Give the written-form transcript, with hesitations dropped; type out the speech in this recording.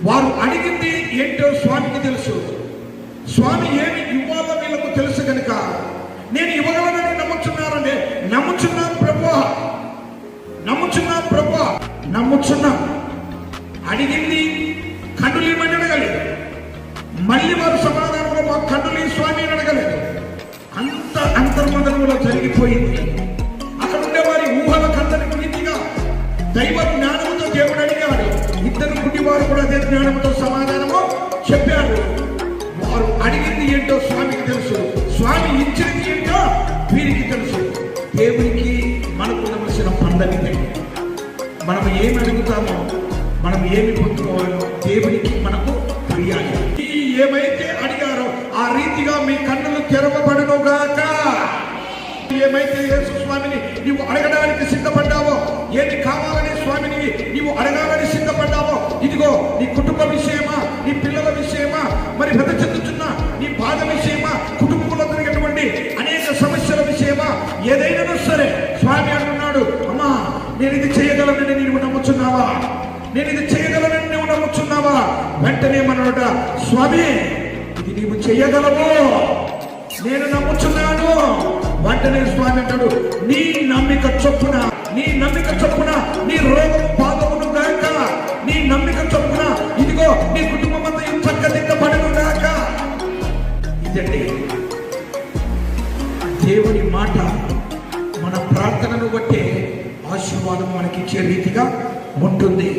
వారు అడిగింది ఏంటో స్వామికి తెలుసు. స్వామి ఏమి ఇవ్వాలో వీళ్ళకు తెలుసు కనుక నేను ఇవ్వగలనని నమ్ముచున్నారంటే నమ్ముచున్నా ప్రభు, నమ్ముచున్నా ప్రభు, నమ్ముచున్నా. అడిగింది కన్నులు ఇవ్వమని అడగలేదు. మళ్ళీ వారు సమాధానంలో మా కన్నులు స్వామి అని అడగలేదు. అంత అంతర్మదనంలో జరిగిపోయింది. అక్కడ ఉండే వారి ఊహలకందరికి రీతిగా దైవ జ్ఞానంతో దేవుడు అడిగాడు. ఇద్దరు గుడ్డివారు కూడా అదే జ్ఞానంతో సమాధానము చెప్పారు. వారు అడిగింది ఏంటో స్వామికి తెలుసు, స్వామి ఇచ్చినది ఏంటో వీరికి తెలుసు. దేవునికి మనకు నమ్మసిన పండగ. మనం ఏమి అడుగుతామో, మనం ఏమి పొందుకోవాలో దేవునికి మనకు తెలియాలి. ఏమైతే అడిగారో ఆ రీతిగా మీ కన్నులు తెరవబడునుగాక. ఏమైతే యేసు స్వామిని నీవు అడగడానికి సిద్ధపడ్డావో, ఏది కావాలని స్వామిని నీవు అడగాలని సిద్ధపడ్డావో, ఇదిగో నీ కుటుంబ విషయమా, నీ పిల్లల విషయమా, మరి పెద్ద చెందుతున్న నీ బాధ విషయమా, కుటుంబంలో జరిగినటువంటి అనేక సమస్యల విషయమా, ఏదైనా సరే స్వామి అంటున్నాడు, అమ్మా నేను ఇది చేయగలనని నీవు నమ్ముచున్నావా? నేను ఇది చేయగలనని నువ్వు నమ్ముచున్నావా? వెంటనే మనోట స్వామి ఇది నీవు చేయగలవు, నేను నమ్ముచున్నాను. వెంటనే స్వామి అంటాడు, నీ నమ్మిక చొప్పున, నీ నమ్మిక చొప్పున నీ రోగము బాధమును గాక, నీ నమ్మిక చొప్పున ఇదిగో నీ కుటుంబం అంతా చక్కదిద్దబడును గాక. ఇదండి దేవుని మాట. మన ప్రార్థనను బట్టే ఆశీర్వాదం మనకిచ్చే రీతిగా ఉంటుంది.